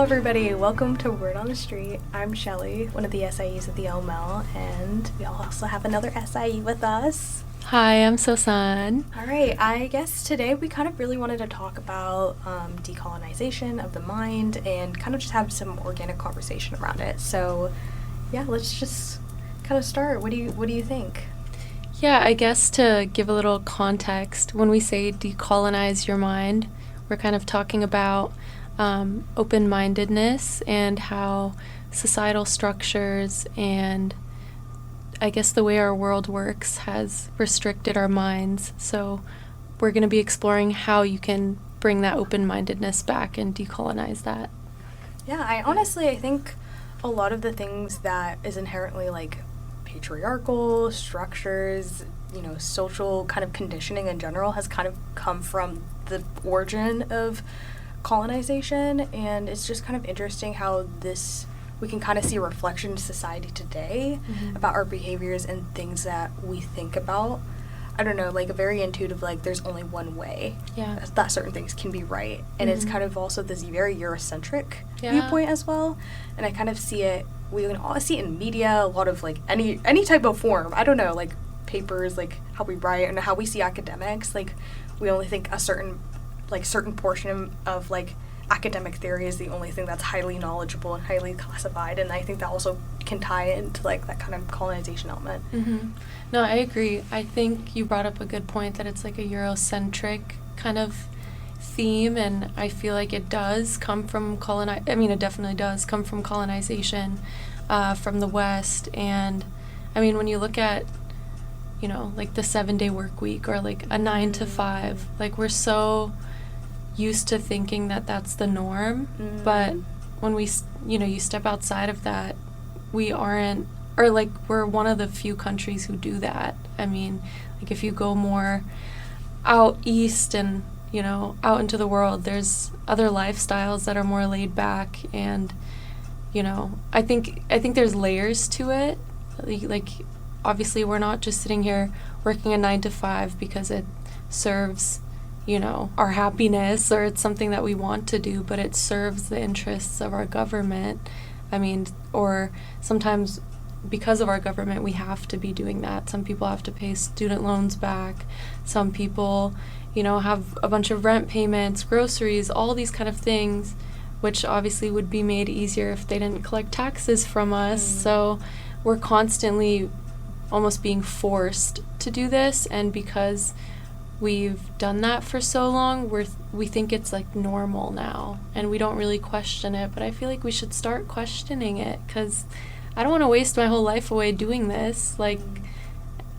everybody. Welcome to Word on the Street. I'm Shelly, one of the SIEs at the LML, and we also have another SIE with us. Hi, I'm Suzan. All right, I guess today we kind of really wanted to talk about decolonization of the mind and kind of just have some organic conversation around it. So, yeah, let's just kind of start. What do you think? Yeah, I guess to give a little context, when we say decolonize your mind, we're kind of talking about open-mindedness and how societal structures and I guess the way our world works has restricted our minds. So we're going to be exploring how you can bring that open-mindedness back and decolonize that. Yeah, I think a lot of the things that is inherently like patriarchal structures, social kind of conditioning in general has kind of come from the origin of colonization, and it's just kind of interesting how we can kind of see a reflection in society today about our behaviors and things that we think about. I don't know, like a very intuitive, like there's only one way that certain things can be right. And it's kind of also this very Eurocentric viewpoint as well. And I kind of see it, we can all see it in media, a lot of like any type of form. I don't know, like papers, like how we write and how we see academics. Like we only think a certain portion of like academic theory is the only thing that's highly knowledgeable and highly classified, and I think that also can tie into like that kind of colonization element. No, I agree. I think you brought up a good point that it's like a Eurocentric kind of theme, and I feel like it does come from it definitely does come from colonization from the West. And I mean, when you look at like the 7-day work week or like a 9 to 5, like we're so used to thinking that that's the norm, but when we you step outside of that, we aren't, or like we're one of the few countries who do that. I mean, like if you go more out east and out into the world, there's other lifestyles that are more laid back, and I think there's layers to it. Like obviously we're not just sitting here working a 9 to 5 because it serves our happiness or it's something that we want to do, but it serves the interests of our government. I mean, or sometimes because of our government, we have to be doing that. Some people have to pay student loans back. Some people, have a bunch of rent payments, groceries, all these kind of things, which obviously would be made easier if they didn't collect taxes from us. So we're constantly almost being forced to do this, and because we've done that for so long, we think it's like normal now, and we don't really question it. But I feel like we should start questioning it, because I don't want to waste my whole life away doing this. Like,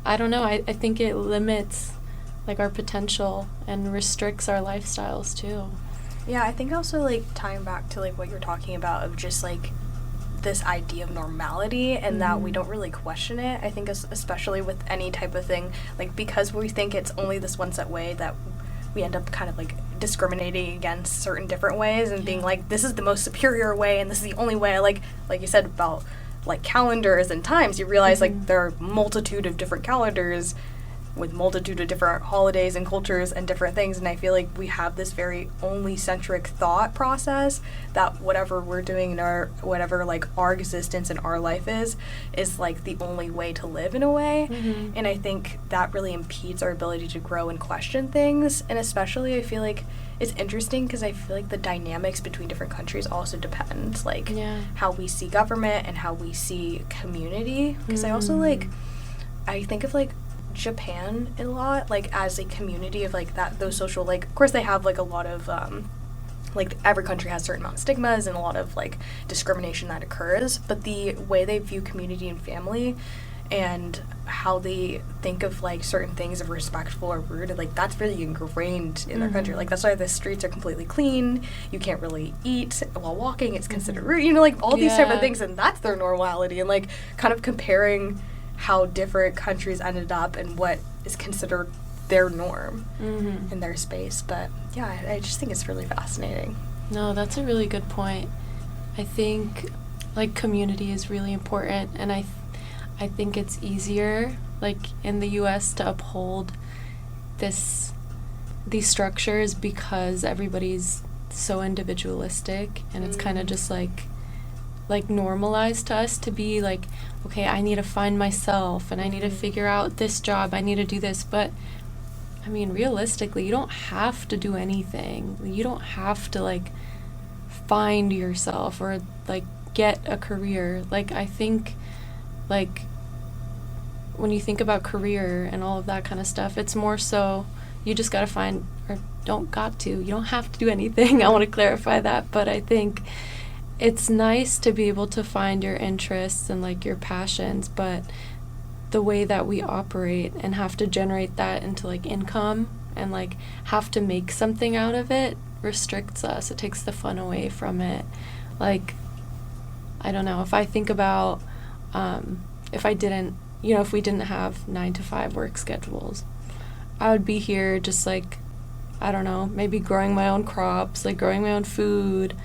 I don't know, I think it limits like our potential and restricts our lifestyles too. Yeah, I think also like tying back to like what you're talking about of just like this idea of normality and that we don't really question it. I think especially with any type of thing, like because we think it's only this one set way, that we end up kind of like discriminating against certain different ways and being like, this is the most superior way and this is the only way. Like you said about like calendars and times, you realize like there are a multitude of different calendars with multitude of different holidays and cultures and different things, and I feel like we have this very only centric thought process that whatever we're doing in whatever like our existence and our life is like the only way to live in a way. And I think that really impedes our ability to grow and question things. And especially I feel like it's interesting because I feel like the dynamics between different countries also depends, like how we see government and how we see community. Because I also I think of like Japan a lot, like as a community of like those social, like of course they have like a lot of like every country has a certain amount of stigmas and a lot of like discrimination that occurs, but the way they view community and family and how they think of like certain things of respectful or rude, like that's really ingrained in their country. Like that's why the streets are completely clean, you can't really eat while walking, it's considered rude, like all these type of things, and that's their normality. And like kind of comparing how different countries ended up and what is considered their norm in their space. But yeah, I just think it's really fascinating. No, that's a really good point. I think like community is really important, and I think it's easier like in the US to uphold these structures because everybody's so individualistic, and it's kind of just like normalized to us to be like, okay, I need to find myself and I need to figure out this job, I need to do this. But I mean, realistically, you don't have to do anything. You don't have to like find yourself or like get a career. Like, I think like when you think about career and all of that kind of stuff, it's more so you just got to find, or you don't have to do anything. I want to clarify that, but I think it's nice to be able to find your interests and like your passions, but the way that we operate and have to generate that into like income and like have to make something out of it restricts us. It takes the fun away from it. Like, I don't know, if I think about if we didn't have 9-to-5 work schedules, I would be here just like, I don't know, maybe growing my own crops, like growing my own food,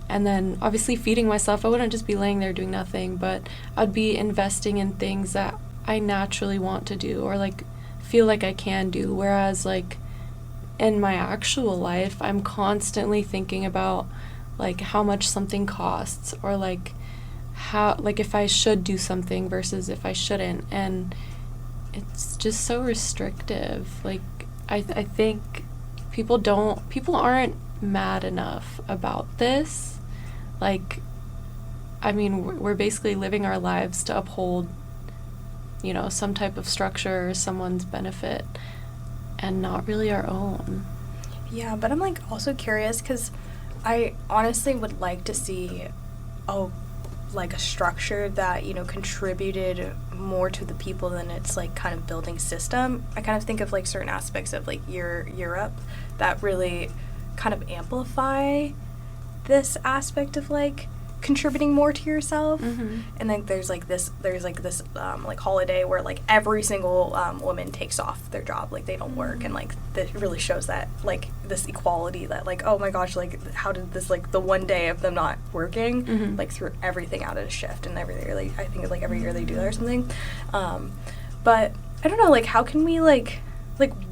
and then obviously feeding myself. I wouldn't just be laying there doing nothing, but I'd be investing in things that I naturally want to do or like feel like I can do. Whereas like in my actual life, I'm constantly thinking about like how much something costs, or like how, like if I should do something versus if I shouldn't. And it's just so restrictive. Like I think people aren't mad enough about this. Like, I mean, we're basically living our lives to uphold, you know, some type of structure or someone's benefit and not really our own. Yeah, but I'm like also curious because I honestly would like to see a structure that, you know, contributed more to the people than its like kind of building system. I kind of think of like certain aspects of like Europe that really kind of amplify this aspect of like contributing more to yourself. Mm-hmm. And then there's this like holiday where like every single woman takes off their job, like they don't work, and like that really shows that like this equality that like, oh my gosh, like how did this, like the one day of them not working like threw everything out at a shift. And every year, like I think like every year they do that or something. But I don't know, like how can we like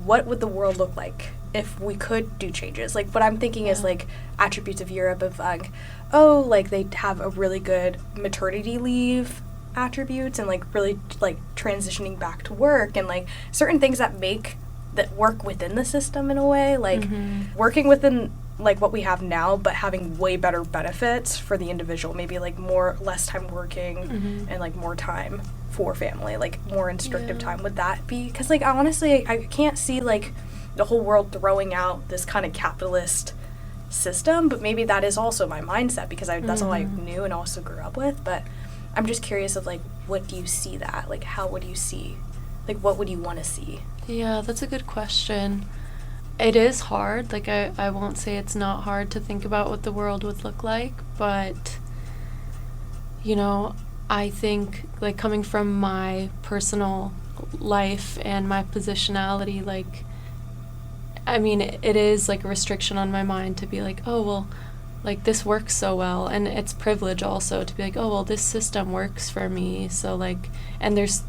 what would the world look like if we could do changes? Like what I'm thinking is like attributes of Europe of like, oh, like they have a really good maternity leave attributes and like really like transitioning back to work and like certain things that work within the system in a way, like working within like what we have now, but having way better benefits for the individual, maybe like less time working and like more time for family, like more restrictive time. Would that be, because like honestly I can't see like the whole world throwing out this kind of capitalist system, but maybe that is also my mindset because that's all I knew and also grew up with. But I'm just curious of like, what do you see that, like how would you see, like what would you want to see? Yeah, that's a good question. It is hard. Like I won't say it's not hard to think about what the world would look like, but you know, I think like coming from my personal life and my positionality, like I mean, it is like a restriction on my mind to be like, oh, well, like this works so well. And it's privilege also to be like, oh, well, this system works for me. So like, and there's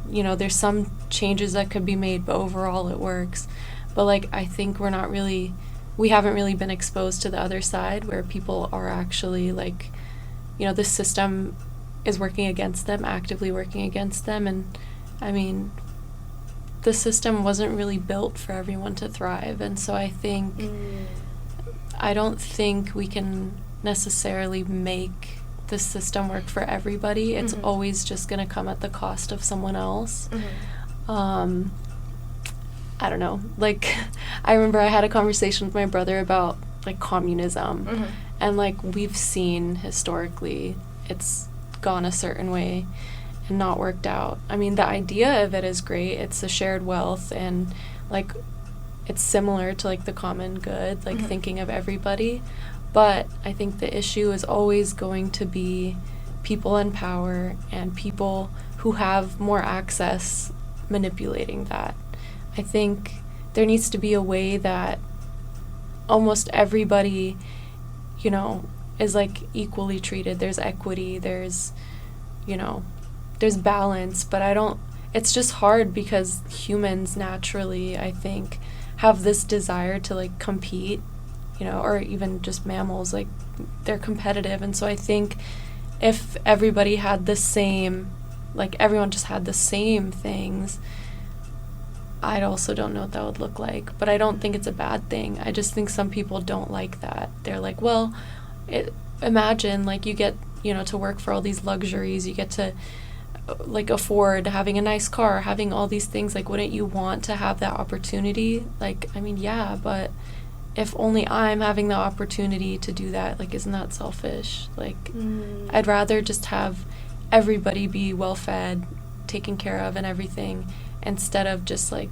some changes that could be made, but overall it works. But like, I think we haven't really been exposed to the other side where people are actually like, you know, this system is working against them, actively working against them. And I mean, the system wasn't really built for everyone to thrive. And so I don't think we can necessarily make the system work for everybody. It's always just going to come at the cost of someone else. I don't know. Like, I remember I had a conversation with my brother about like communism, and like we've seen historically it's gone a certain way and not worked out. I mean, the idea of it is great. It's a shared wealth and like it's similar to like the common good, like thinking of everybody. But I think the issue is always going to be people in power and people who have more access manipulating that. I think there needs to be a way that almost everybody, you know, is like equally treated. There's equity, there's, you know, there's balance, but it's just hard because humans naturally, I think, have this desire to like compete or even just mammals, like they're competitive. And so I think if everybody had the same, like everyone just had the same things, I also don't know what that would look like. But I don't think it's a bad thing. I just think some people don't like that. They're like, well, imagine like you get, to work for all these luxuries. You get to like afford having a nice car, having all these things. Like, wouldn't you want to have that opportunity? Like, I mean, yeah, but if only I'm having the opportunity to do that, like, isn't that selfish? Like, I'd rather just have everybody be well fed, taken care of, and everything, instead of just like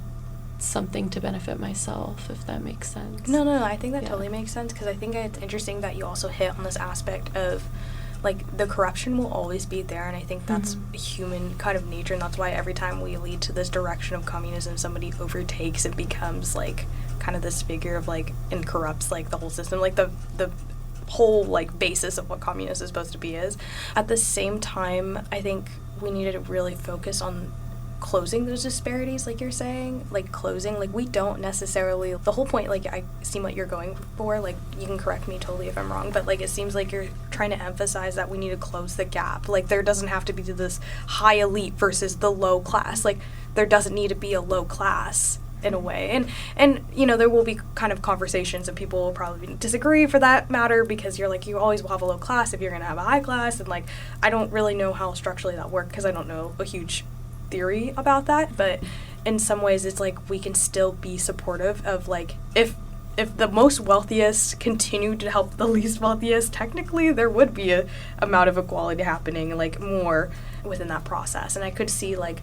something to benefit myself, if that makes sense. No, I think that totally makes sense, because I think it's interesting that you also hit on this aspect of like the corruption will always be there, and I think that's human kind of nature, and that's why every time we lead to this direction of communism, somebody overtakes and becomes like kind of this figure of like, and corrupts like the whole system, like the whole like basis of what communism is supposed to be is. At the same time, I think we need to really focus on closing those disparities, like you're saying, like closing, like we don't necessarily, the whole point, like I see what you're going for, like you can correct me totally if I'm wrong, but like it seems like you're trying to emphasize that we need to close the gap. Like there doesn't have to be this high elite versus the low class. Like there doesn't need to be a low class in a way, and there will be kind of conversations, and people will probably disagree for that matter, because you're like, you always will have a low class if you're going to have a high class, and like I don't really know how structurally that works, because I don't know a huge theory about that, but in some ways it's like we can still be supportive of like, if the most wealthiest continue to help the least wealthiest, technically there would be a amount of equality happening, like more within that process. And I could see like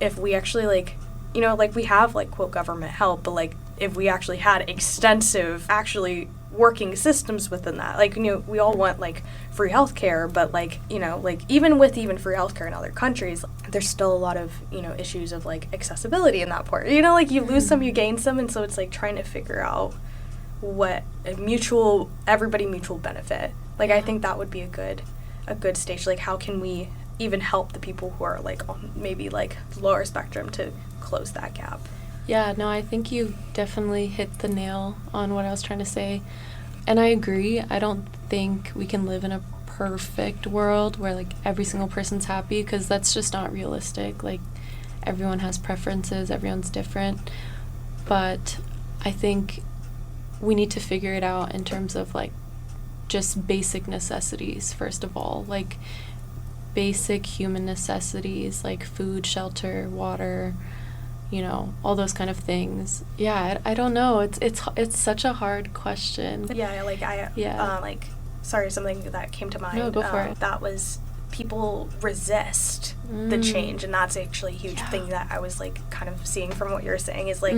if we actually like, like we have like quote government help, but like if we actually had extensive actually working systems within that, like we all want like free healthcare, but like like even with free healthcare in other countries, there's still a lot of issues of like accessibility in that part, like you lose some, you gain some, and so it's like trying to figure out what everybody mutual benefit. Like I think that would be a good stage, like how can we even help the people who are like on maybe like lower spectrum to close that gap. Yeah, no, I think you definitely hit the nail on what I was trying to say. And I agree. I don't think we can live in a perfect world where, like, every single person's happy, because that's just not realistic. Like, everyone has preferences, everyone's different. But I think we need to figure it out in terms of, like, just basic necessities, first of all. Like, basic human necessities, like food, shelter, water, all those kind of things. Yeah, I don't know. It's such a hard question. Yeah, like sorry, something that came to mind. No, go for it. That was people resist the change, and that's actually a huge thing that I was like kind of seeing from what you're saying is like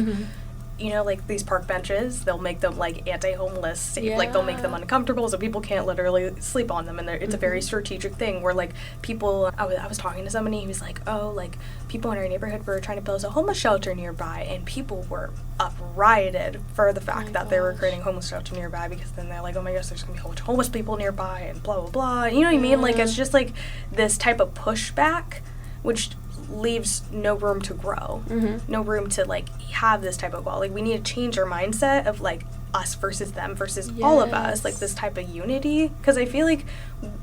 like these park benches, they'll make them like anti-homeless safe, like they'll make them uncomfortable so people can't literally sleep on them, and it's a very strategic thing where like people, I was talking to somebody, he was like, oh, like people in our neighborhood were trying to build a homeless shelter nearby, and people were uprioted for the fact that they were creating a homeless shelter nearby, because then they're like, oh my gosh, there's gonna be a whole bunch of homeless people nearby and blah blah blah, you know what I mean? Like it's just like this type of pushback which leaves no room to grow, no room to like have this type of goal. Like we need to change our mindset of like us versus them versus all of us, like this type of unity, because I feel like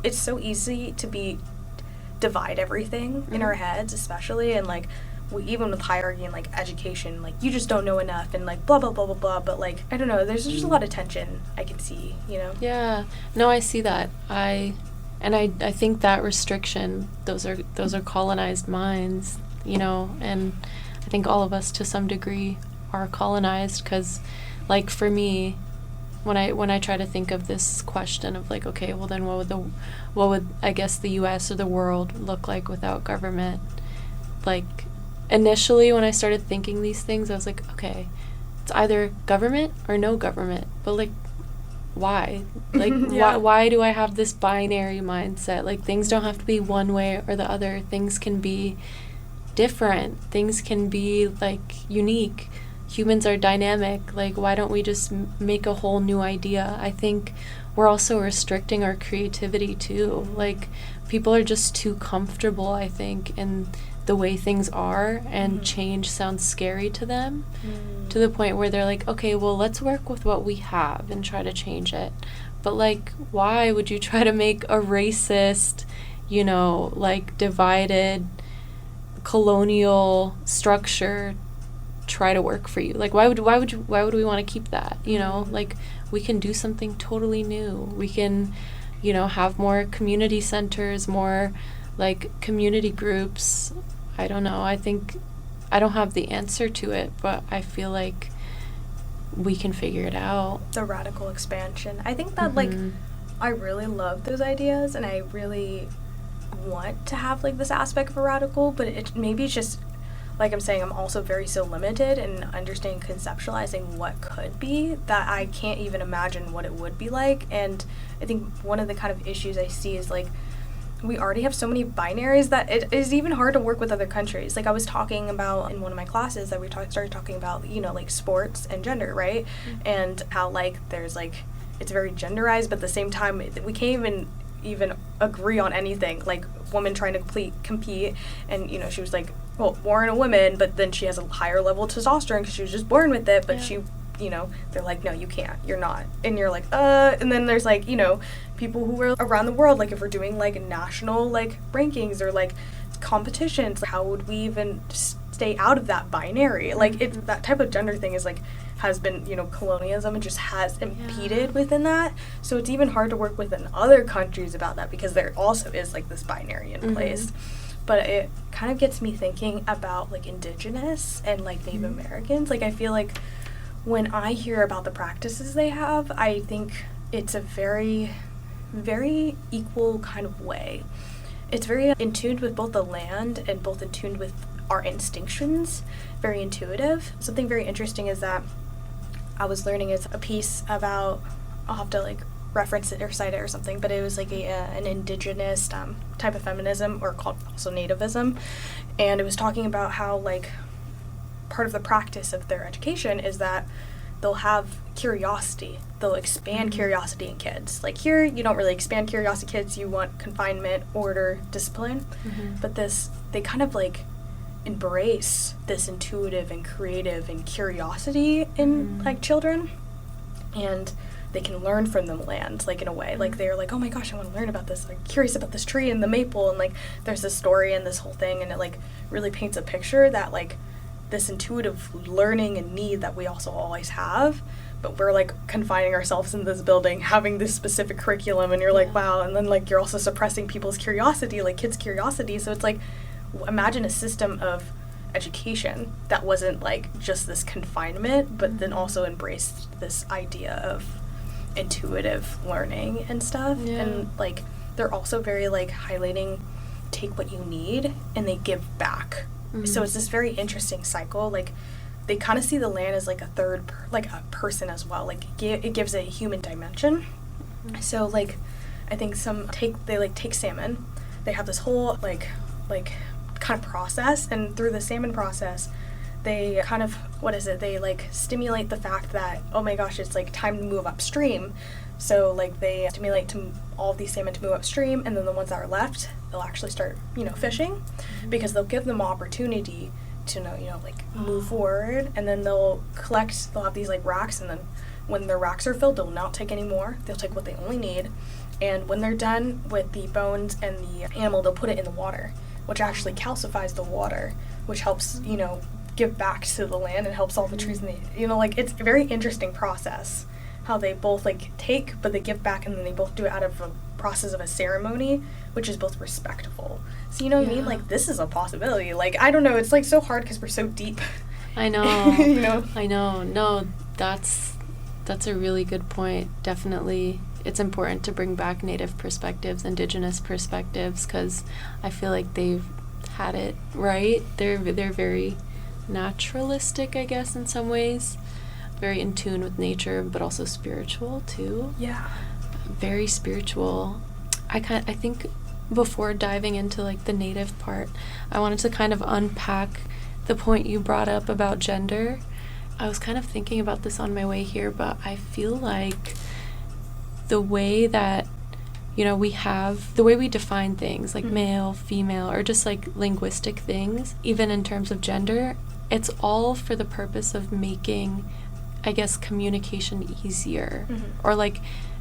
it's so easy to divide everything in our heads, especially, and like even with hierarchy and like education, like you just don't know enough and like blah blah blah blah blah, but like I don't know, there's just a lot of tension I can see, Yeah, no, I see that. I think that restriction, those are colonized minds, and I think all of us to some degree are colonized, because like for me, when I try to think of this question of like, okay, well then what would I guess the US or the world look like without government? Like initially when I started thinking these things, I was like, okay, it's either government or no government, but like why? Like why do I have this binary mindset? Like things don't have to be one way or the other. Things can be different. Things can be like unique. Humans are dynamic. Like why don't we just make a whole new idea? I think we're also restricting our creativity too. Like people are just too comfortable, I think, in the way things are, and change sounds scary to them, to the point where they're like, okay, well, let's work with what we have and try to change it. But, like, why would you try to make a racist, you know, like, divided colonial structure try to work for you? Like, why would we want to keep that, you know? Like, we can do something totally new. We can, you know, have more community centers, more, like, community groups. I don't know. I think I don't have the answer to it, but I feel like we can figure it out. The radical expansion. I think that, like, I really love those ideas, and I really want to have, like, this aspect of a radical, but maybe it's just, like I'm saying, I'm also very so limited in understanding, conceptualizing what could be, that I can't even imagine what it would be like. And I think one of the kind of issues I see is, like, we already have so many binaries that it is even hard to work with other countries. Like, I was talking about in one of my classes that we started talking about, you know, like, sports and gender, right? And how, like, there's, like, it's very genderized, but at the same time, we can't even agree on anything. Like, woman trying to compete, and, you know, she was, like, well, born a woman, but then she has a higher level of testosterone because she was just born with it, but she, you know, they're like, no, you can't, you're not. And you're like, and then there's, like, you know, people who are around the world, like, if we're doing, like, national, like, rankings or, like, competitions, how would we even stay out of that binary? Like, it's that type of gender thing is, like, has been, you know, colonialism, and just has impeded within that. So it's even hard to work within other countries about that, because there also is, like, this binary in place. But it kind of gets me thinking about, like, Indigenous and, like, Native Americans. Like, I feel like when I hear about the practices they have, I think it's a very, very equal kind of way. It's very in tune with both the land and both in tune with our instinctions, very intuitive. Something very interesting is that I was learning is a piece about, I'll have to, like, reference it or cite it or something, but it was, like, an indigenous type of feminism, or called also nativism, and it was talking about how, like, part of the practice of their education is that they'll have curiosity. They'll expand curiosity in kids. Like, here, you don't really expand curiosity in kids. You want confinement, order, discipline. But they kind of, like, embrace this intuitive and creative and curiosity in, like, children. And they can learn from the land, like, in a way. Like, they're like, oh my gosh, I want to learn about this. I'm curious about this tree and the maple. And, like, there's this story and this whole thing. And it, like, really paints a picture that, like, this intuitive learning and need that we also always have, but we're, like, confining ourselves in this building, having this specific curriculum, and you're like, wow. And then, like, you're also suppressing people's curiosity, like, kids' curiosity. So it's like, imagine a system of education that wasn't, like, just this confinement, but then also embraced this idea of intuitive learning and stuff. And, like, they're also very, like, highlighting take what you need and they give back. So it's this very interesting cycle. Like, they kind of see the land as, like, a third like a person as well. Like, it gives a human dimension. So, like, I think they take salmon, they have this whole like kind of process, and through the salmon process they kind of, they, like, stimulate the fact that, oh my gosh, it's, like, time to move upstream. So, like, they stimulate all of these salmon to move upstream, and then the ones that are left, they'll actually start, you know, fishing, because they'll give them opportunity to know, you know, like, move forward, and then they'll have these, like, racks, and then when their racks are filled, they'll not take any more. They'll take what they only need, and when they're done with the bones and the animal, they'll put it in the water, which actually calcifies the water, which helps, you know, give back to the land and helps all the trees in the, you know, like, it's a very interesting process how they both, like, take, but they give back, and then they both do it out of a process of a ceremony, which is both respectful. So, you know what I mean? Like, this is a possibility. Like, I don't know, it's, like, so hard because we're so deep. I know. You know? I know. No, that's a really good point. Definitely, it's important to bring back Native perspectives, Indigenous perspectives, because I feel like they've had it right. They're very naturalistic, I guess, in some ways. Very in tune with nature, but also spiritual too. Yeah. Very spiritual. I think before diving into, like, the Native part, I wanted to kind of unpack the point you brought up about gender. I was kind of thinking about this on my way here, but I feel like the way that you know, we have the way we define things like male, female, or just like linguistic things, even in terms of gender, it's all for the purpose of making, I guess, communication easier or like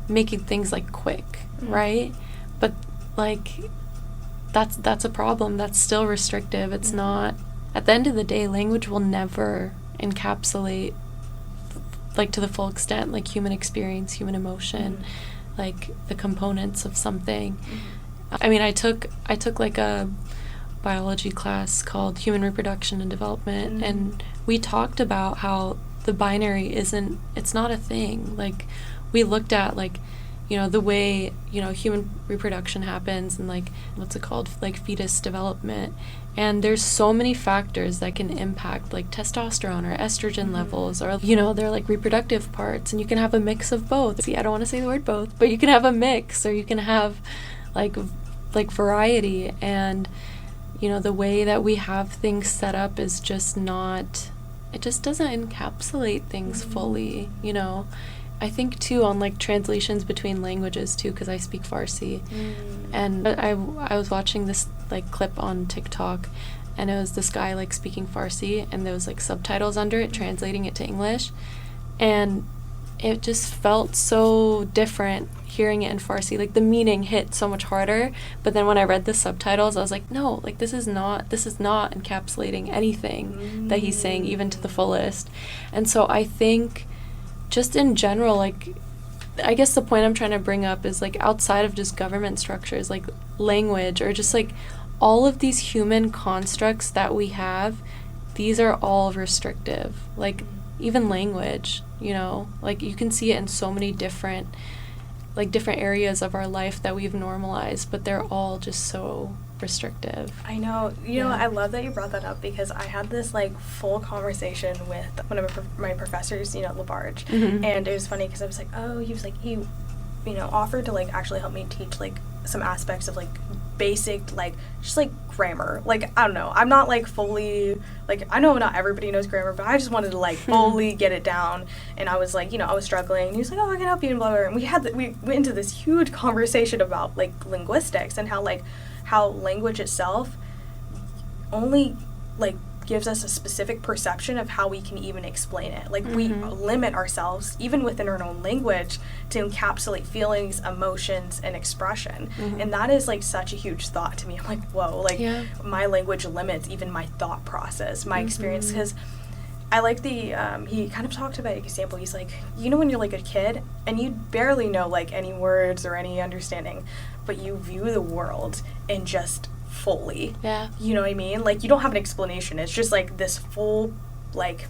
making things like quick, right? But like that's a problem. That's still restrictive. It's not, at the end of the day, language will never encapsulate like to the full extent like human experience, human emotion, like the components of something. I mean, I took like a biology class called Human Reproduction and Development, and we talked about how the binary it's not a thing. Like, we looked at like, you know, the way, you know, human reproduction happens and like, what's it called, like fetus development. And there's so many factors that can impact like testosterone or estrogen levels, or, you know, they're like reproductive parts, and you can have a mix of both. See, I don't want to say the word both, but you can have a mix, or you can have like variety. And, you know, the way that we have things set up is just not, it just doesn't encapsulate things fully, you know. I think too on like translations between languages too, because I speak Farsi, and I was watching this like clip on TikTok, and it was this guy like speaking Farsi, and there was like subtitles under it translating it to English, and it just felt so different hearing it in Farsi. Like, the meaning hit so much harder, but then when I read the subtitles, I was like, no, like this is not encapsulating anything that he's saying, even to the fullest. And so I think just in general, like, I guess the point I'm trying to bring up is like outside of just government structures, like language, or just like all of these human constructs that we have, these are all restrictive. Like, even language, you know, like you can see it in so many different areas of our life that we've normalized, but they're all just so restrictive. I know. You know, I love that you brought that up, because I had this like full conversation with one of my professors, you know, LaBarge, and it was funny because I was like, oh, he was like, he, you know, offered to like actually help me teach like some aspects of like basic, like just like grammar. Like, I don't know, I'm not like fully, like, I know not everybody knows grammar, but I just wanted to like fully get it down. And I was like, you know, I was struggling, and he was like, oh, I can help you, and blah, blah, blah. And we went into this huge conversation about like linguistics, and how language itself only like gives us a specific perception of how we can even explain it. Like, we limit ourselves, even within our own language, to encapsulate feelings, emotions, and expression. And that is like such a huge thought to me. I'm like, whoa, like my language limits even my thought process, my experience. Because I like he kind of talked about an example. He's like, you know, when you're like a kid and you barely know like any words or any understanding, but you view the world in just fully. You know what I mean? Like, you don't have an explanation. It's just like this full, like,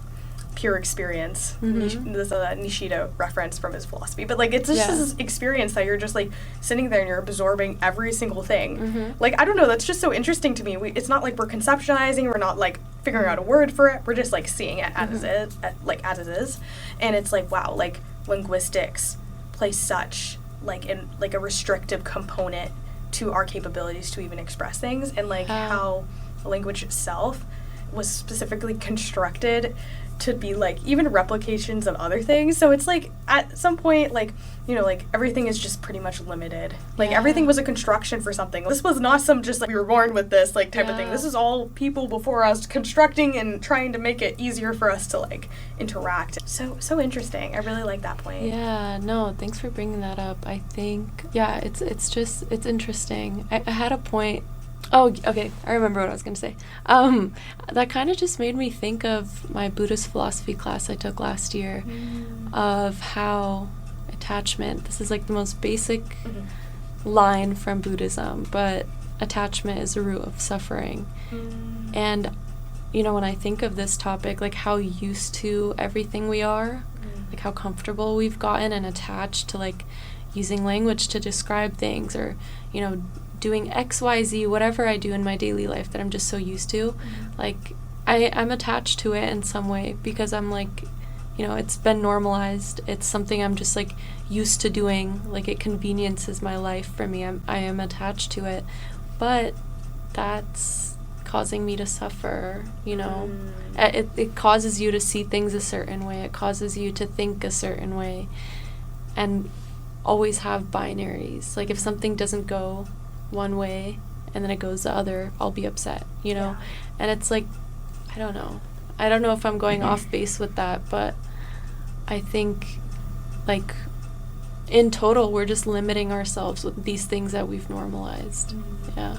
pure experience. This Nishida reference from his philosophy. But like, it's just this experience that you're just like sitting there and you're absorbing every single thing. Like, I don't know, that's just so interesting to me. It's not like we're conceptualizing, we're not like figuring out a word for it. We're just like seeing it as it is. And it's like, wow, like linguistics plays such like a restrictive component to our capabilities to even express things, and like how language itself was specifically constructed to be like even replications of other things. So it's like at some point, like, you know, like everything is just pretty much limited. Like everything was a construction for something. This was not some just like we were born with this like type of thing. This is all people before us constructing and trying to make it easier for us to like interact. So interesting. I really like that point. Yeah, no, thanks for bringing that up. I think it's interesting. I had a point. Oh, okay, I remember what I was going to say. That kind of just made me think of my Buddhist philosophy class I took last year, of how attachment, this is like the most basic line from Buddhism, but attachment is the root of suffering. And, you know, when I think of this topic, like how used to everything we are, like how comfortable we've gotten and attached to like using language to describe things, or, you know, doing XYZ, whatever I do in my daily life that I'm just so used to, like I'm attached to it in some way, because I'm like, you know, it's been normalized. It's something I'm just like used to doing. Like, it conveniences my life for me. I am attached to it, but that's causing me to suffer, you know. It causes you to see things a certain way. It causes you to think a certain way. And always have binaries. Like if something doesn't go one way and then it goes the other, I'll be upset, you know? Yeah. And it's like, I don't know if I'm going off base with that, but I think like in total we're just limiting ourselves with these things that we've normalized. Yeah.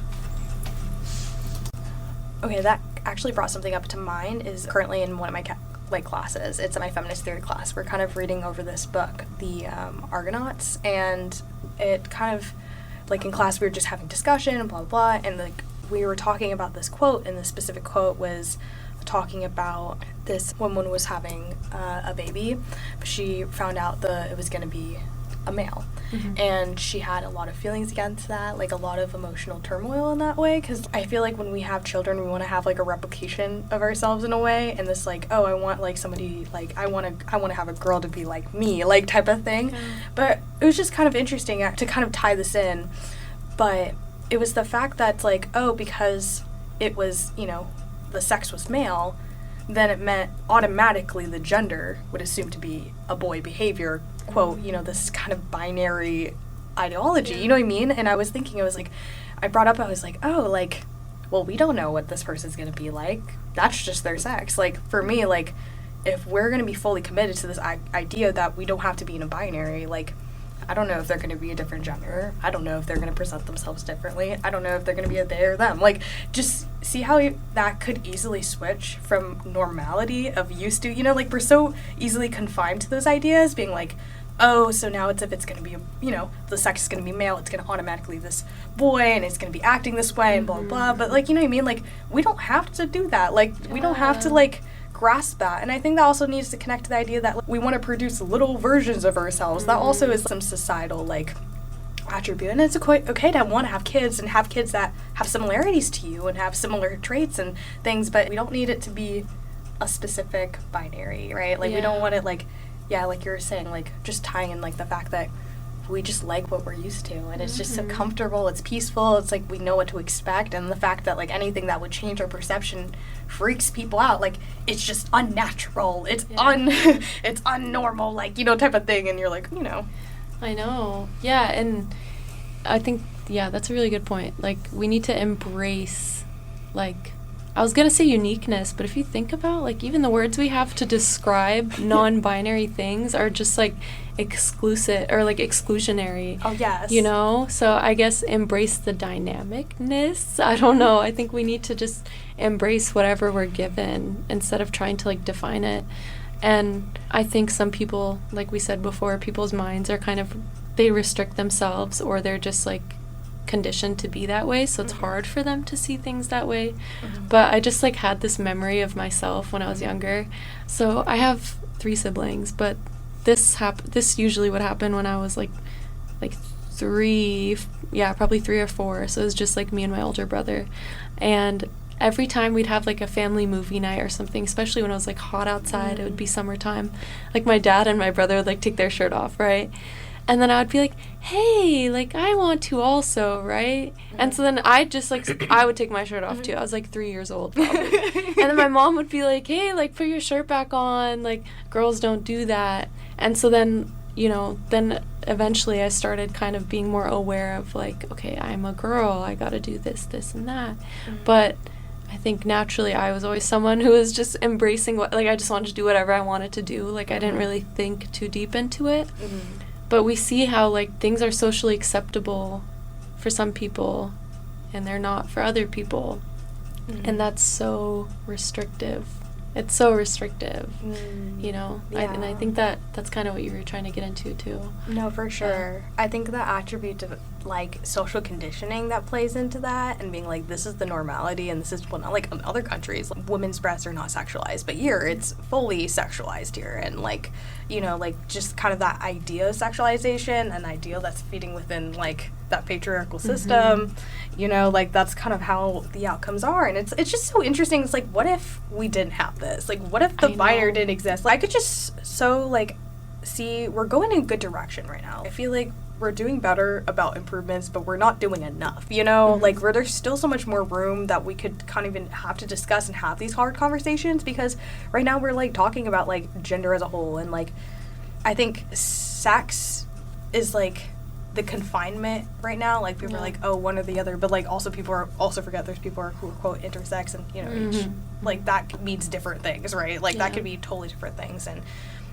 Okay, that actually brought something up to mind. Is currently in one of my classes. It's my feminist theory class. We're kind of reading over this book, the Argonauts, and it kind of, like in class we were just having discussion and blah blah blah, and like we were talking about this quote, and the specific quote was talking about this woman was having a baby, but she found out it was going to be a male. And she had a lot of feelings against that, like a lot of emotional turmoil in that way, because I feel like when we have children we want to have like a replication of ourselves in a way, and this like, oh, I want like somebody, like I want to have a girl to be like me, like type of thing. But it was just kind of interesting to kind of tie this in, but it was the fact that it's like, oh, because it was, you know, the sex was male, then it meant automatically the gender would assume to be a boy behavior, quote, you know, this kind of binary ideology, you know what I mean? And I was thinking, I was like, oh, like, well, we don't know what this person's going to be like. That's just their sex. Like, for me, like, if we're going to be fully committed to this idea that we don't have to be in a binary, like, I don't know if they're going to be a different gender. I don't know if they're going to present themselves differently. I don't know if they're going to be a they or them. Like, just see how that could easily switch from normality of used to, you know, like, we're so easily confined to those ideas, being like, oh, so now it's if it's going to be, you know, the sex is going to be male, it's going to automatically this boy, and it's going to be acting this way, and blah, blah, blah. But, like, you know what I mean? Like, we don't have to do that. Like, we don't have to, like, grasp that. And I think that also needs to connect to the idea that, like, we want to produce little versions of ourselves. That also is some societal, like, attribute. And it's quite okay to want to have kids and have kids that have similarities to you and have similar traits and things, but we don't need it to be a specific binary, right? Like, we don't want it, like, yeah, like you were saying, like, just tying in, like, the fact that we just like what we're used to, and it's just so comfortable, it's peaceful, it's like we know what to expect, and the fact that, like, anything that would change our perception freaks people out, like, it's just unnatural, it's it's unnormal, like, you know, type of thing, and you're like, you know. I know. Yeah, and I think, yeah, that's a really good point. Like, we need to embrace, like, I was going to say uniqueness, but if you think about, like, even the words we have to describe non-binary things are just, like, exclusive or, like, exclusionary. Oh, yes. You know? So I guess embrace the dynamicness. I don't know. I think we need to just embrace whatever we're given instead of trying to, like, define it. And I think some people, like we said before, people's minds are kind of, they restrict themselves, or they're just, like, conditioned to be that way, so it's hard for them to see things that way. But I just, like, had this memory of myself when I was younger. So I have 3 siblings, but this usually would happen when I was like 3, probably 3 or 4. So it was just like me and my older brother, and every time we'd have, like, a family movie night or something, especially when it was, like, hot outside, it would be summertime, like, my dad and my brother would, like, take their shirt off, right? And then I would be like, hey, like, I want to also, right? And so then I'd just, like, I would take my shirt off, too. I was, like, 3 years old, probably. And then my mom would be like, hey, like, put your shirt back on. Like, girls don't do that. And so then, you know, then eventually I started kind of being more aware of, like, okay, I'm a girl. I got to do this, this, and that. But I think naturally I was always someone who was just embracing what, like, I just wanted to do whatever I wanted to do. Like, I didn't really think too deep into it. But we see how, like, things are socially acceptable for some people and they're not for other people. And that's so restrictive. It's so restrictive, you know? Yeah. And I think that's kind of what you were trying to get into, too. No, for sure. I think the attribute of, like, social conditioning that plays into that, and being like, this is the normality, and this is, well, not like in other countries, like, women's breasts are not sexualized, but here it's fully sexualized here, and, like, you know, like, just kind of that idea of sexualization, an idea that's feeding within, like, that patriarchal system, you know, like, that's kind of how the outcomes are, and it's just so interesting. It's like, what if we didn't have this? Like, what if the binary didn't exist? Like, I could just so, like, see we're going in a good direction right now. I feel like we're doing better about improvements, but we're not doing enough, you know? Like, there's still so much more room that we could kind of even have to discuss and have these hard conversations, because right now we're, like, talking about, like, gender as a whole, and, like, I think sex is like the confinement right now. Like people are like, oh, one or the other, but like also people are also forget there's people who are quote intersex, and you know each, like that means different things, right? Like that could be totally different things. And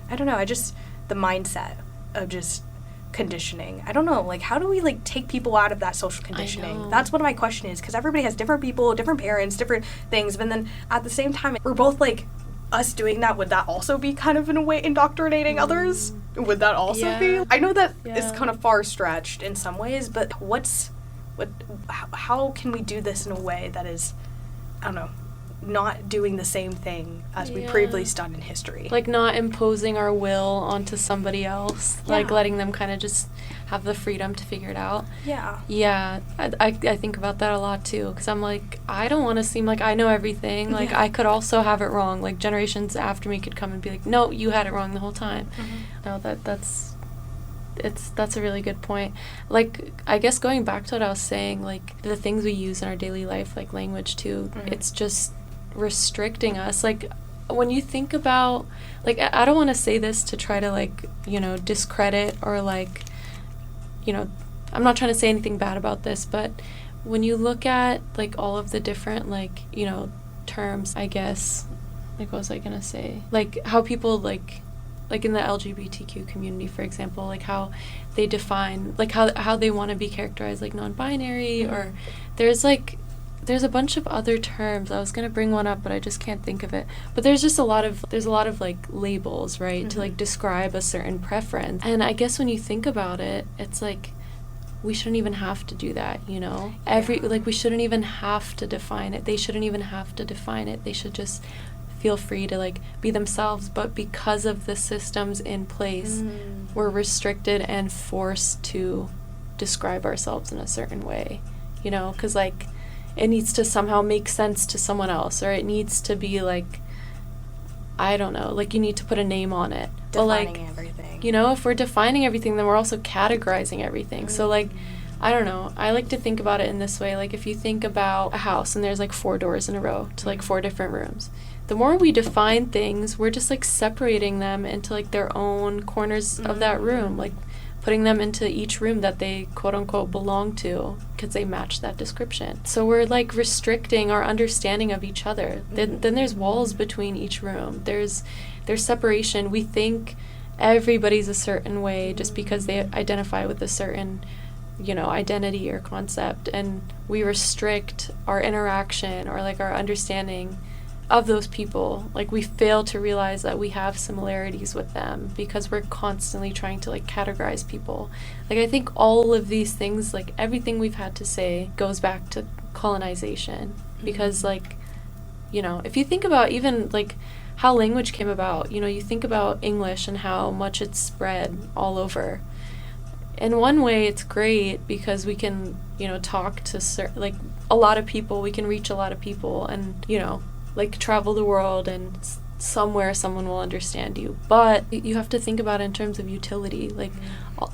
I don't know, I just the mindset of just conditioning. I don't know, like how do we like take people out of that social conditioning? That's what my question is, because everybody has different people, different parents, different things, but then at the same time we're both like, us doing that, would that also be kind of in a way indoctrinating others? Would that also be? I know that is kind of far stretched in some ways, but how can we do this in a way that is, I don't know, not doing the same thing as we previously done in history? Like not imposing our will onto somebody else, like letting them kind of just have the freedom to figure it out. Yeah, I think about that a lot too, because I'm like, I don't want to seem like I know everything. Like I could also have it wrong. Like generations after me could come and be like, no, you had it wrong the whole time. No, that's a really good point. Like I guess going back to what I was saying, like the things we use in our daily life, like language too, it's just restricting us. Like when you think about, like I don't want to say this to try to like, you know, discredit or like, you know, I'm not trying to say anything bad about this, but when you look at like all of the different like, you know, terms, I guess, like what was I gonna say, like how people like in the LGBTQ community, for example, like how they define, like how they want to be characterized, like non-binary, or there's a bunch of other terms. I was gonna bring one up, but I just can't think of it. But there's a lot of like labels, right, to like describe a certain preference. And I guess when you think about it, it's like we shouldn't even have to do that, you know? Like we shouldn't even have to define it. They shouldn't even have to define it. They should just feel free to like be themselves. But because of the systems in place, we're restricted and forced to describe ourselves in a certain way, you know? Because like it needs to somehow make sense to someone else, or it needs to be like, I don't know, like you need to put a name on it. Defining like, everything. You know, if we're defining everything, then we're also categorizing everything. So like, I don't know, I like to think about it in this way. Like if you think about a house and there's like 4 doors in a row to like 4 different rooms, the more we define things, we're just like separating them into like their own corners of that room, like putting them into each room that they quote unquote belong to because they match that description. So we're like restricting our understanding of each other. Then there's walls between each room. There's separation. We think everybody's a certain way just because they identify with a certain, you know, identity or concept, and we restrict our interaction or like our understanding of those people. Like we fail to realize that we have similarities with them because we're constantly trying to like categorize people. Like I think all of these things, like everything we've had to say goes back to colonization, because like, you know, if you think about even like how language came about, you know, you think about English and how much it's spread all over. In one way it's great because we can, you know, talk to like a lot of people, we can reach a lot of people and, you know, like travel the world, and somewhere someone will understand you. But you have to think about it in terms of utility. Like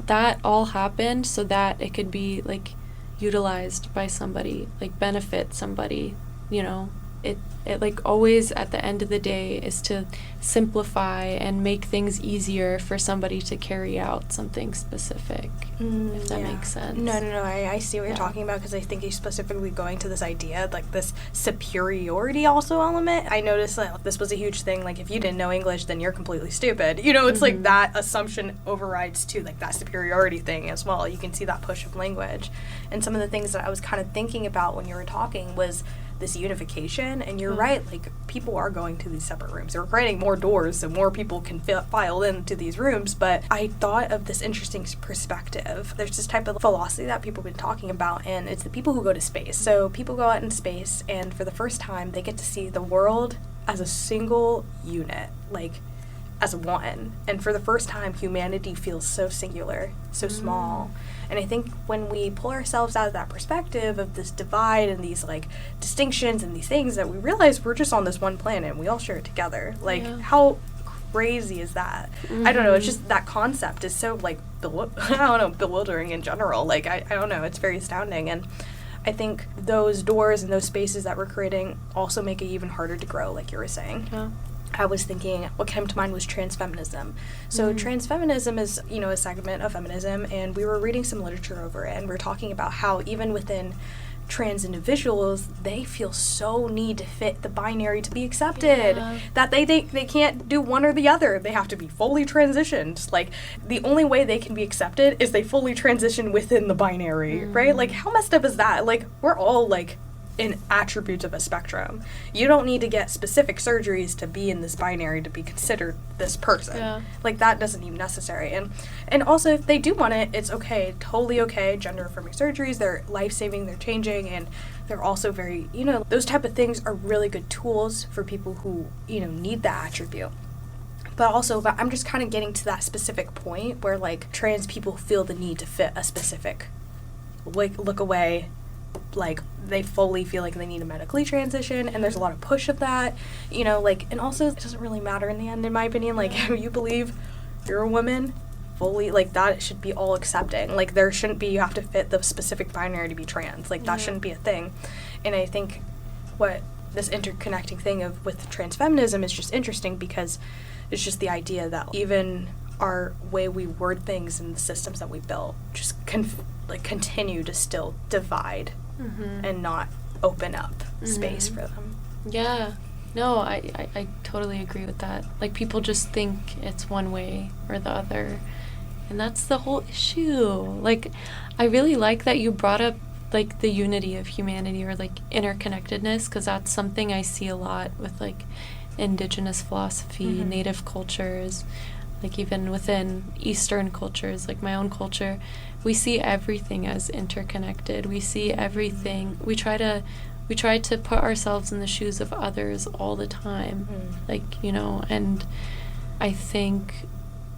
that all happened so that it could be like utilized by somebody, like benefit somebody, you know. It like always at the end of the day is to simplify and make things easier for somebody to carry out something specific, if that makes sense. No, I see what you're talking about, because I think you're specifically going to this idea, like this superiority also element. I noticed that this was a huge thing, like if you didn't know English, then you're completely stupid. You know, it's like that assumption overrides too, like that superiority thing as well. You can see that push of language. And some of the things that I was kind of thinking about when you were talking was this unification, and you're right, like people are going to these separate rooms. They're creating more doors so more people can file into these rooms. But I thought of this interesting perspective. There's this type of philosophy that people have been talking about, and it's the people who go to space. So people go out in space, and for the first time they get to see the world as a single unit, like as one. And for the first time humanity feels so singular, so small. And I think when we pull ourselves out of that perspective of this divide and these like distinctions and these things, that we realize we're just on this one planet and we all share it together. Like how crazy is that? I don't know, it's just that concept is so like bewildering in general. Like I don't know, it's very astounding. And I think those doors and those spaces that we're creating also make it even harder to grow, like you were saying. I was thinking, what came to mind was transfeminism. So transfeminism is, a segment of feminism, and we were reading some literature over it, and we're talking about how even within trans individuals, they feel so need to fit the binary to be accepted, that they can't do one or the other. They have to be fully transitioned. Like, the only way they can be accepted is they fully transition within the binary, right? Like, how messed up is that? Like, we're all, like, in attributes of a spectrum. You don't need to get specific surgeries to be in this binary to be considered this person. Yeah. Like, that doesn't even necessary. And also, if they do want it, it's okay, totally okay. Gender affirming surgeries, they're life-saving, they're changing, and they're also very, those type of things are really good tools for people who, need that attribute. But also, I'm just kind of getting to that specific point where, like, trans people feel the need to fit a specific look away. Like, they fully feel like they need to medically transition, and there's a lot of push of that, and also it doesn't really matter in the end, in my opinion. Like, if you believe you're a woman, fully, like, that should be all accepting. Like, there shouldn't be, you have to fit the specific binary to be trans. Like, that shouldn't be a thing. And I think what this interconnecting thing with transfeminism is just interesting, because it's just the idea that even our way we word things and the systems that we built just continue to still divide and not open up space for them. Yeah. No, I totally agree with that. Like, people just think it's one way or the other, and that's the whole issue. Like, I really like that you brought up, like, the unity of humanity, or, like, interconnectedness, because that's something I see a lot with, like, indigenous philosophy, native cultures, like, even within Eastern cultures, like my own culture. We see everything as interconnected. We see everything. We try to put ourselves in the shoes of others all the time. Like, and I think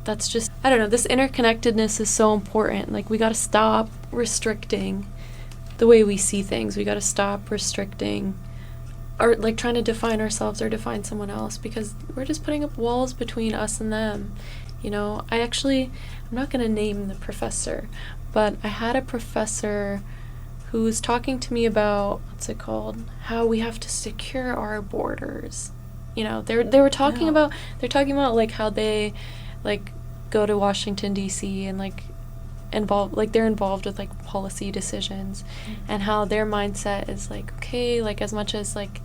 that's just, I don't know, this interconnectedness is so important. Like, we got to stop restricting the way we see things. We got to stop restricting, or, like, trying to define ourselves or define someone else, because we're just putting up walls between us and them. I'm not going to name the professor, but I had a professor who was talking to me about, how we have to secure our borders. They were talking about, like, how they, like, go to Washington, D.C. and, like, they're involved with, like, policy decisions, and how their mindset is, like, okay, like, as much as, like,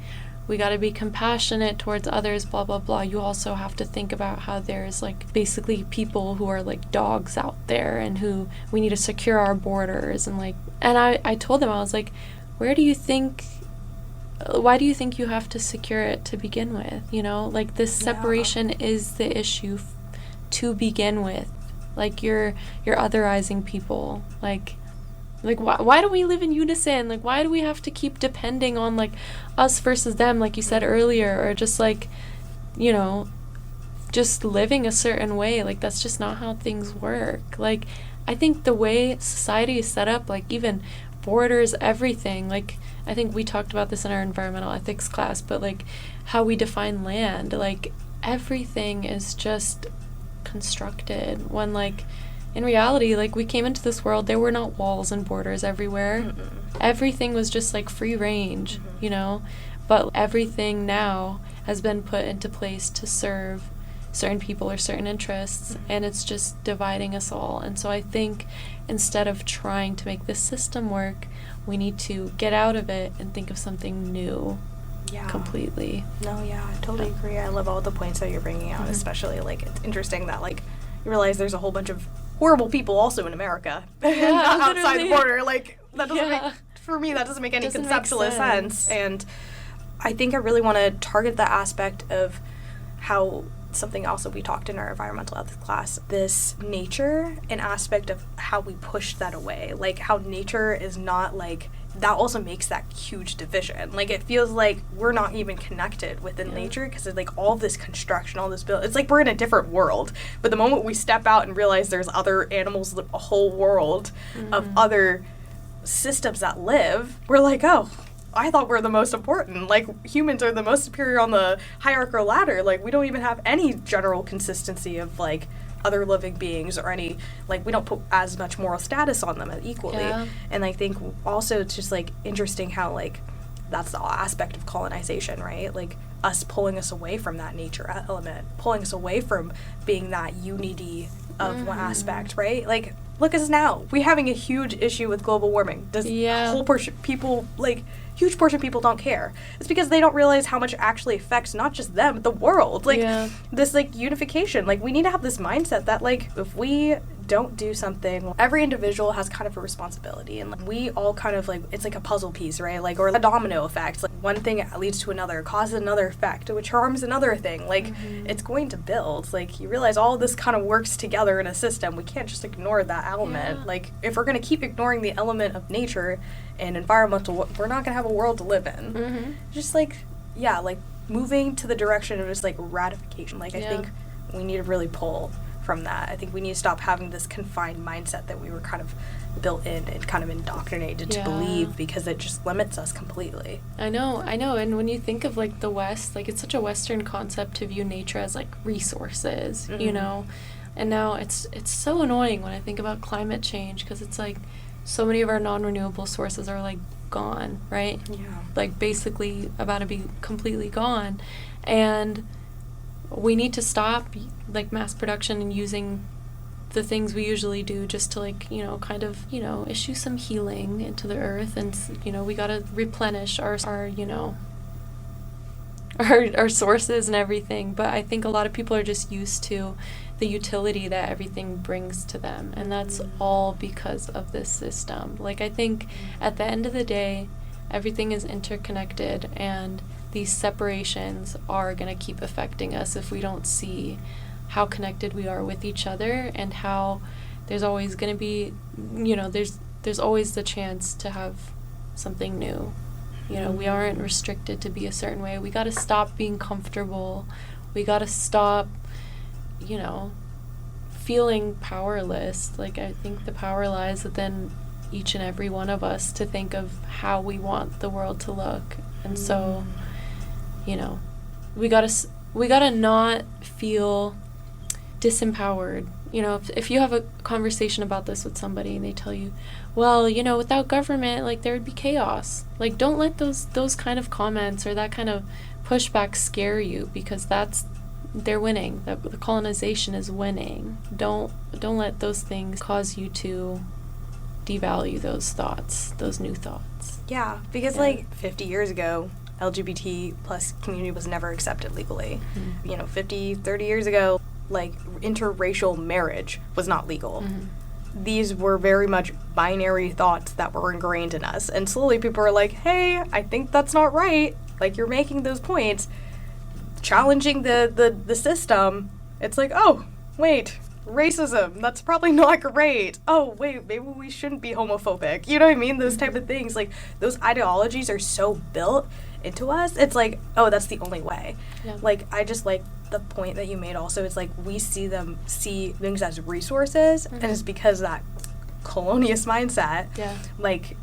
we got to be compassionate towards others, blah, blah, blah, you also have to think about how there's, like, basically people who are, like, dogs out there, and who we need to secure our borders, and, like, and I told them, I was like, why do you think you have to secure it to begin with? Like, this separation is the issue to begin with. Like, you're otherizing people. Like, why do we live in unison? Like, why do we have to keep depending on, like, us versus them, like you said earlier, or just, like, just living a certain way? Like, that's just not how things work. Like, I think the way society is set up, like, even borders, everything, like, I think we talked about this in our environmental ethics class, but, like, how we define land, like, everything is just constructed, when, like, in reality, like, we came into this world, there were not walls and borders everywhere. Everything was just, like, free range, but everything now has been put into place to serve certain people or certain interests, and it's just dividing us all. And so I think instead of trying to make this system work, we need to get out of it and think of something new. Completely. No, yeah, I totally agree. I love all the points that you're bringing out, especially, like, it's interesting that, like, you realize there's a whole bunch of horrible people also in America, not outside the border. Like, that doesn't make, for me, that doesn't make any conceptual sense. And I think I really want to target that aspect of how something else that we talked in our environmental ethics class, this nature, an aspect of how we push that away. Like, how nature is not, like, that also makes that huge division. Like, it feels like we're not even connected within nature, because it's like all this construction, all this build. It's like we're in a different world. But the moment we step out and realize there's other animals, a whole world of other systems that live, we're like, oh, I thought we're the most important. Like, humans are the most superior on the hierarchical ladder. Like, we don't even have any general consistency of, like, other living beings, or any, like, we don't put as much moral status on them equally. And I think also it's just, like, interesting how, like, that's the aspect of colonization, right? Like, us pulling us away from that nature element, pulling us away from being that unity of one aspect, right? Like, look at us now. We're having a huge issue with global warming. Does whole portion people, like, huge portion of people don't care. It's because they don't realize how much it actually affects not just them, but the world. Like, this, like, unification. Like, we need to have this mindset that, like, if we don't do something, every individual has kind of a responsibility, and like, we all kind of, like, it's like a puzzle piece, right? Like, or a domino effect. Like, one thing leads to another, causes another effect, which harms another thing. Like, it's going to build. Like, you realize all of this kind of works together in a system. We can't just ignore that element. Like, if we're going to keep ignoring the element of nature and environmental, we're not going to have a world to live in. Just like, like, moving to the direction of just, like, ratification. Like, I think we need to really pull from that. I think we need to stop having this confined mindset that we were kind of built in and kind of indoctrinated to believe, because it just limits us completely. I know. And when you think of, like, the West, like, it's such a Western concept to view nature as, like, resources, you know? And now it's so annoying when I think about climate change, because it's like so many of our non-renewable sources are, like, gone, right? Like, basically about to be completely gone. And we need to stop, like, mass production and using the things we usually do just to, like, you know, kind of, you know, issue some healing into the earth. And, you know, we got to replenish our you know, our sources and everything. But I think a lot of people are just used to the utility that everything brings to them, and that's all because of this system. Like, I think at the end of the day, everything is interconnected, and these separations are going to keep affecting us if we don't see how connected we are with each other, and how there's always going to be, you know, there's always the chance to have something new. You know, we aren't restricted to be a certain way. We got to stop being comfortable. We got to stop, you know, feeling powerless. Like, I think the power lies within each and every one of us to think of how we want the world to look. And so, you know, we gotta not feel disempowered. You know, if you have a conversation about this with somebody and they tell you, well, you know, without government, like, there would be chaos. Like, don't let those kind of comments or that kind of pushback scare you, because they're winning. The colonization is winning. Don't let those things cause you to devalue those thoughts, those new thoughts. Yeah, because like 50 years ago, LGBT plus community was never accepted legally. You know, 30 years ago, like, interracial marriage was not legal. These were very much binary thoughts that were ingrained in us. And slowly people are like, hey, I think that's not right. Like, you're making those points, challenging the system. It's like, oh, wait, racism, that's probably not great. Oh, wait, maybe we shouldn't be homophobic. You know what I mean? Those type of things. Like, those ideologies are so built into us. It's like, oh, that's the only way. Like, I just like the point that you made also. It's like, we see things as resources, and it's because of that colonialist mindset. Like,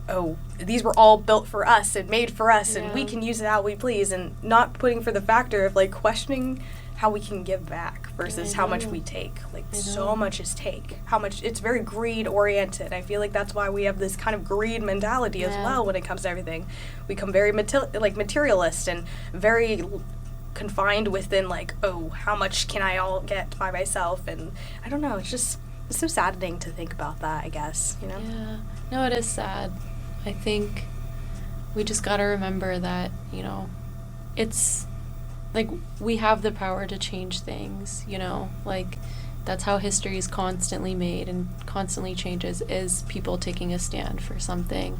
oh, these were all built for us and made for us, and we can use it how we please, and not putting for the factor of, like, questioning how we can give back versus how much we take. Like, so much is take. How much, it's very greed oriented. I feel like that's why we have this kind of greed mentality as well when it comes to everything. We become very materialist and very confined within, like, oh, how much can I all get by myself? And I don't know, it's so saddening to think about that, I guess, you know? Yeah. No, it is sad. I think we just gotta remember that, you know, it's like, we have the power to change things, you know? Like, that's how history is constantly made and constantly changes, is people taking a stand for something.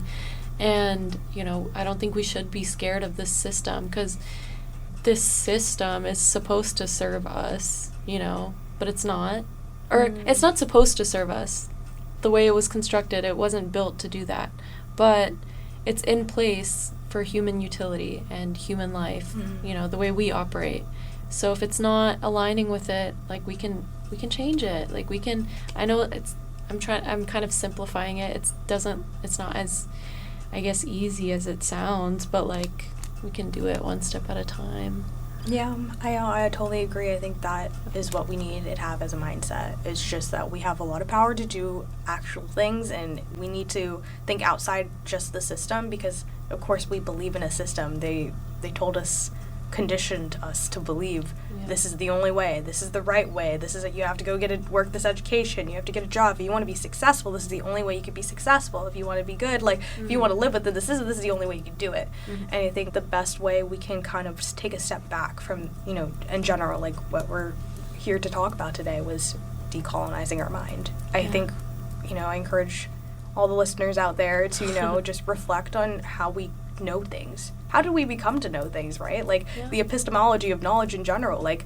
And, you know, I don't think we should be scared of this system, because this system is supposed to serve us, you know, but it's not. Or it's not supposed to serve us. The way it was constructed, it wasn't built to do that. But it's in place for human utility and human life, you know, the way we operate. So if it's not aligning with it, like, we can change it. Like, we can, I know I'm kind of simplifying it. It's not as, I guess, easy as it sounds, but, like, we can do it one step at a time. Yeah, I totally agree. I think that is what we need to have as a mindset. It's just that we have a lot of power to do actual things, and we need to think outside just the system, because, of course, we believe in a system. They told us conditioned us to believe Yeah. this is the only way, this is the right way, this is you have to go work this education, you have to get a job. If you want to be successful, this is the only way you could be successful. If you want to be good, like if you want to live with it, this is the only way you can do it. And I think the best way we can kind of just take a step back from, you know, in general, like what we're here to talk about today was decolonizing our mind. I think, you know, I encourage all the listeners out there to, you know, just reflect on how we know things. How did we become to know things, right? Like the epistemology of knowledge in general, like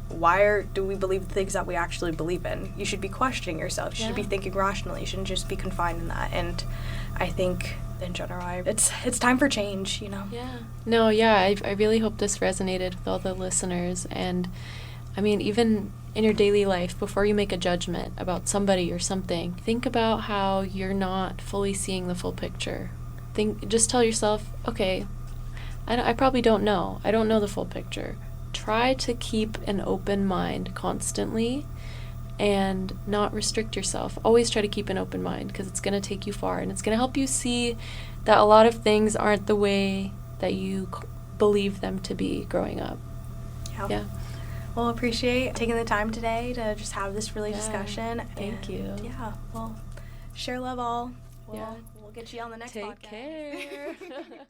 why do we believe the things that we actually believe in? You should be questioning yourself. You should be thinking rationally. You shouldn't just be confined in that. And I think in general, it's time for change, you know? Yeah. No, yeah, I really hope this resonated with all the listeners. And I mean, even in your daily life, before you make a judgment about somebody or something, think about how you're not fully seeing the full picture. Just tell yourself, okay, I probably don't know. I don't know the full picture. Try to keep an open mind constantly and not restrict yourself. Always try to keep an open mind, because it's going to take you far, and it's going to help you see that a lot of things aren't the way that you believe them to be growing up. Yeah. Well, appreciate taking the time today to just have this really discussion. Thank you. Yeah. Well, share love all. We'll get you on the next podcast. Take care.